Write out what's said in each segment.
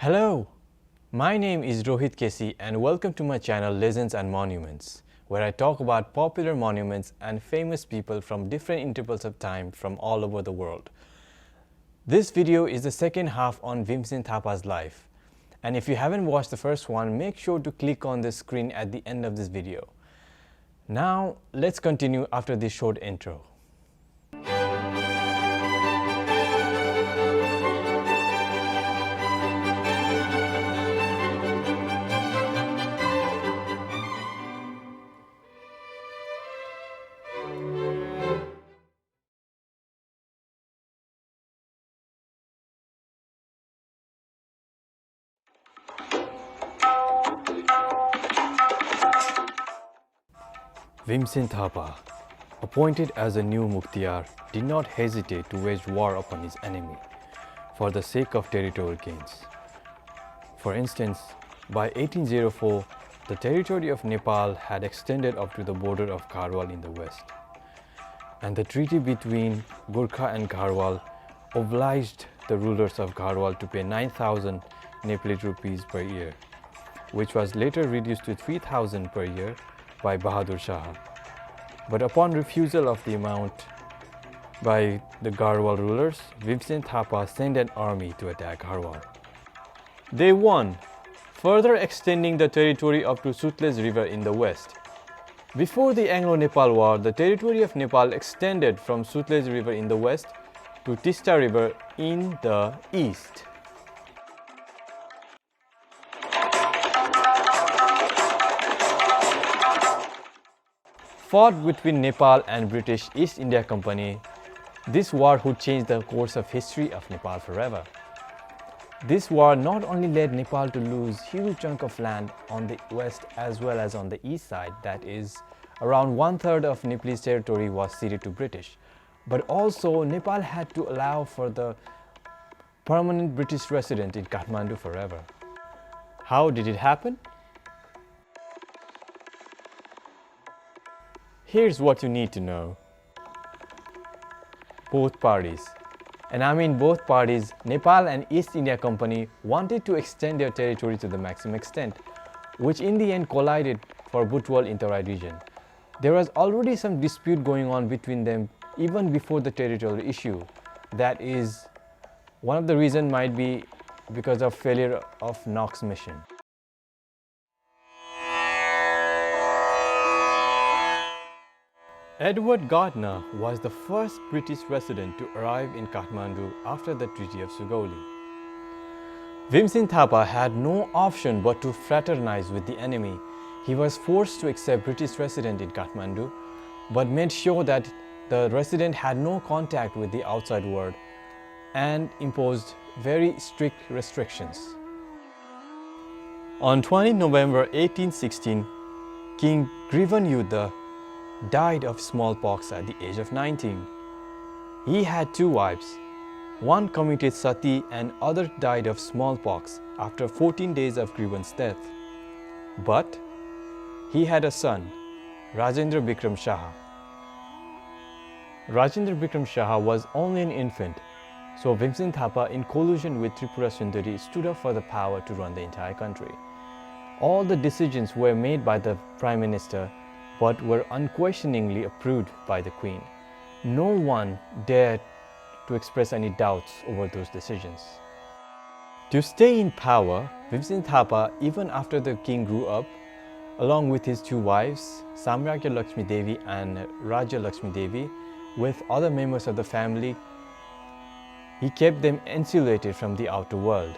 Hello, my name is Rohit Kesi and welcome to my channel Legends and Monuments, where I talk about popular monuments and famous people from different intervals of time from all over the world. This video is the second half on Bhimsen Thapa's life, and if you haven't watched the first one, make sure to click on the screen at the end of this video. Now, let's continue after this short intro. Bhimsen Thapa, appointed as a new Mukhtiar, did not hesitate to wage war upon his enemy for the sake of territorial gains. For instance, by 1804, the territory of Nepal had extended up to the border of Garhwal in the west, and the treaty between Gurkha and Garhwal obliged the rulers of Garhwal to pay 9,000 Nepali rupees per year, which was later reduced to 3,000 per year by Bahadur Shah. But upon refusal of the amount by the Garhwal rulers, Bhimsen Thapa sent an army to attack Garhwal. They won, further extending the territory up to Sutlej River in the west. Before the Anglo-Nepal War, the territory of Nepal extended from Sutlej River in the west to Tista River in the east. Fought between Nepal and British East India Company, this war would change the course of history of Nepal forever. This war not only led Nepal to lose huge chunk of land on the west as well as on the east side, that is, around 1/3 of Nepalese territory was ceded to British, but also Nepal had to allow for the permanent British resident in Kathmandu forever. How did it happen? Here's what you need to know. Both parties, and I mean both parties, Nepal and East India Company, wanted to extend their territory to the maximum extent, which in the end collided for Butwal in Tarai region. There was already some dispute going on between them even before the territorial issue. That is, one of the reasons might be because of failure of Knox's mission. Edward Gardner was the first British resident to arrive in Kathmandu after the Treaty of Sugauli. Bhimsen Thapa had no option but to fraternize with the enemy. He was forced to accept British resident in Kathmandu, but made sure that the resident had no contact with the outside world and imposed very strict restrictions. On 20 November 1816, King Grivan Yuddha died of smallpox at the age of 19. He had two wives. One committed sati and other died of smallpox after 14 days of Grivan's death. But he had a son, Rajendra Bikram Shah. Rajendra Bikram Shah was only an infant, so Bhimsen Thapa, in collusion with Tripura Sundari, stood up for the power to run the entire country. All the decisions were made by the Prime Minister, but were unquestioningly approved by the Queen. No one dared to express any doubts over those decisions. To stay in power, Bhimsen Thapa, even after the king grew up, along with his two wives, Samragya Lakshmi Devi and Rajya Lakshmi Devi, with other members of the family, he kept them insulated from the outer world.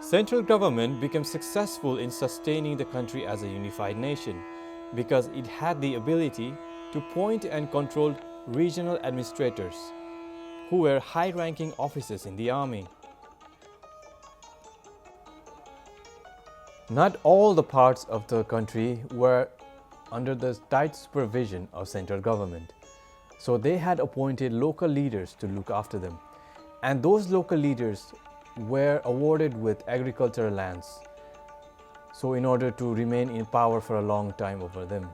Central government became successful in sustaining the country as a unified nation because it had the ability to appoint and control regional administrators who were high-ranking officers in the army. Not all the parts of the country were under the tight supervision of central government, so they had appointed local leaders to look after them, and those local leaders were awarded with agricultural lands, so in order to remain in power for a long time over them.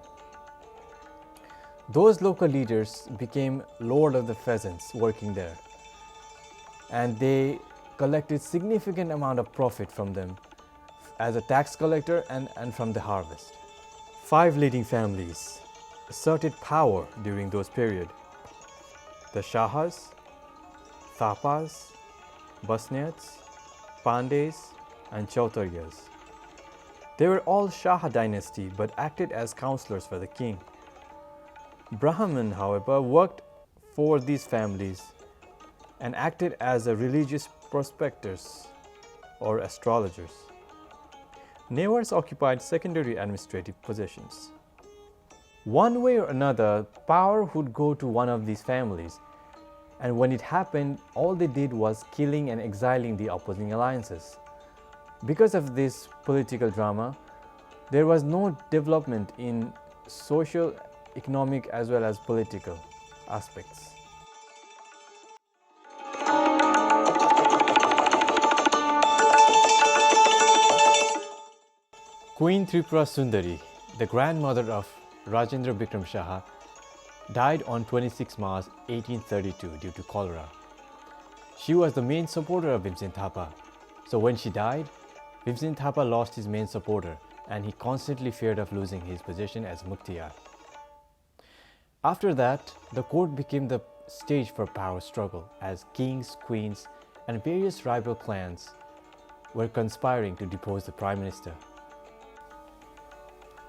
Those local leaders became lord of the pheasants working there, and they collected significant amount of profit from them as a tax collector and from the harvest. Five leading families asserted power during those period: the Shahas, Thapas, Basnets, Pandes, and Chautariyas. They were all Shah dynasty but acted as counselors for the king. Brahman, however, worked for these families and acted as a religious prospectors or astrologers. Neighbors occupied secondary administrative positions. One way or another, power would go to one of these families, and when it happened, all they did was killing and exiling the opposing alliances. Because of this political drama, there was no development in social, economic, as well as political aspects. Queen Tripura Sundari, the grandmother of Rajendra Bikram Shah, died on 26 March 1832 due to cholera. She was the main supporter of Bhimsen Thapa, so when she died, Bhimsen Thapa lost his main supporter and he constantly feared of losing his position as Mukhtiyar. After that, the court became the stage for power struggle as kings, queens, and various rival clans were conspiring to depose the prime minister.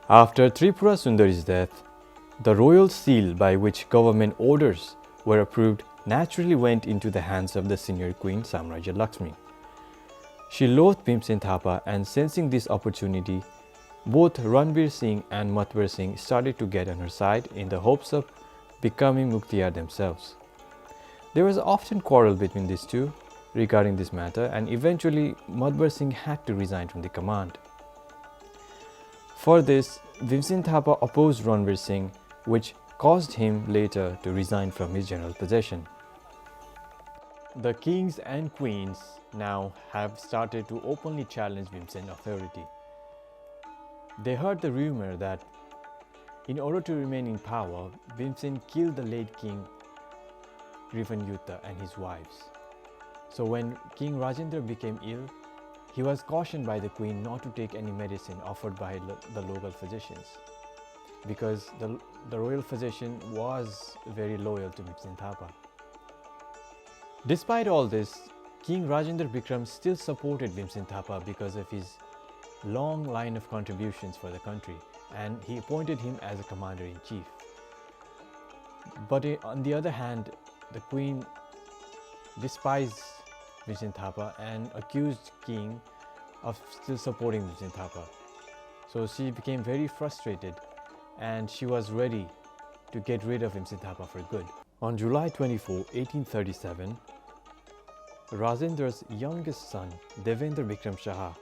After Tripura Sundari's death, the royal seal by which government orders were approved naturally went into the hands of the senior queen Samraja Lakshmi. She loathed Bhimsen Thapa, and sensing this opportunity, both Ranveer Singh and Matvar Singh started to get on her side in the hopes of becoming Mukhtiyar themselves. There was often quarrel between these two regarding this matter, and eventually Matvar Singh had to resign from the command. For this, Bhimsen Thapa opposed Ranveer Singh, which caused him later to resign from his general position. The kings and queens now have started to openly challenge Bhimsen's authority. They heard the rumor that in order to remain in power, Bhimsen killed the late king Grivanyutta and his wives. So when King Rajendra became ill, he was cautioned by the queen not to take any medicine offered by the local physicians, because the royal physician was very loyal to Bhimsen Thapa. Despite all this, King Rajendra Bikram still supported Bhimsen Thapa because of his long line of contributions for the country, and he appointed him as a commander-in-chief. But on the other hand, the queen despised Bhimsen Thapa and accused king of still supporting Bhimsen Thapa. So she became very frustrated and she was ready to get rid of Bhimsen Thapa for good. On July 24, 1837, Rajendra's youngest son, Devendra Bikram Shah,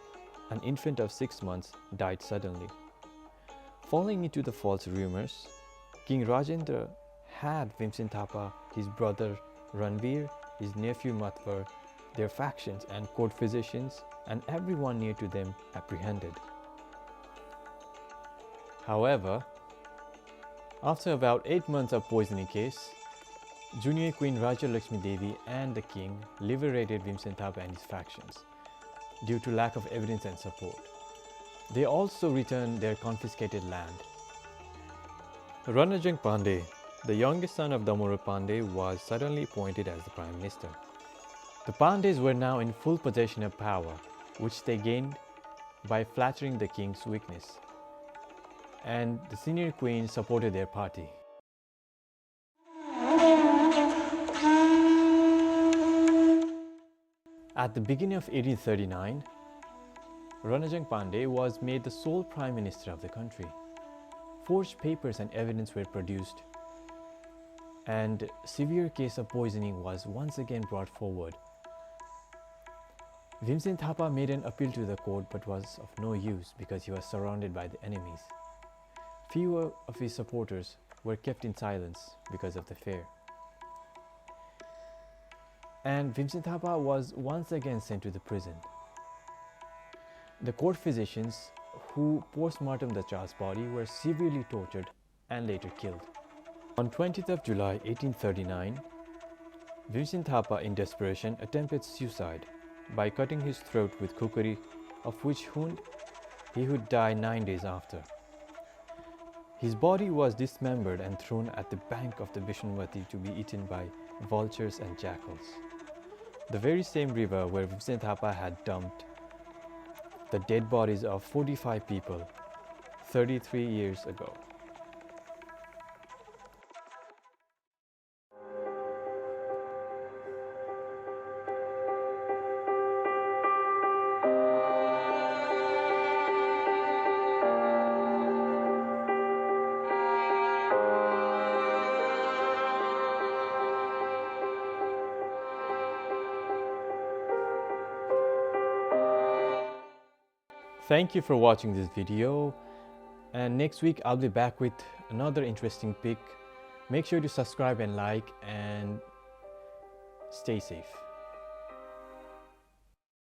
an infant of 6 months, died suddenly. Falling into the false rumors, King Rajendra had Bhimsen Thapa, his brother Ranveer, his nephew Matvar, their factions and court physicians, and everyone near to them apprehended. However, after about 8 months of poisoning case, Junior Queen Raja Lakshmi Devi and the king liberated Bhimsen Thapa and his factions due to lack of evidence and support. They also returned their confiscated land. Ranajang Pandey, the youngest son of Damodar Pandey, was suddenly appointed as the Prime Minister. The Pandes were now in full possession of power, which they gained by flattering the king's weakness, and the senior queen supported their party. At the beginning of 1839, Ranajang Pandey was made the sole Prime Minister of the country. Forged papers and evidence were produced, and severe case of poisoning was once again brought forward. Bhimsen Thapa made an appeal to the court but was of no use because he was surrounded by the enemies. Few of his supporters were kept in silence because of the fear. And Bhimsen Thapa was once again sent to the prison. The court physicians who post-mortem the child's body were severely tortured and later killed. On 20th of July 1839, Bhimsen Thapa in desperation attempted suicide by cutting his throat with kukuri, of which wound he would die 9 days after. His body was dismembered and thrown at the bank of the Vishnuvati to be eaten by vultures and jackals, the very same river where Bhimsen Thapa had dumped the dead bodies of 45 people 33 years ago. Thank you for watching this video, and next week I'll be back with another interesting pic. Make sure to subscribe and like, and stay safe.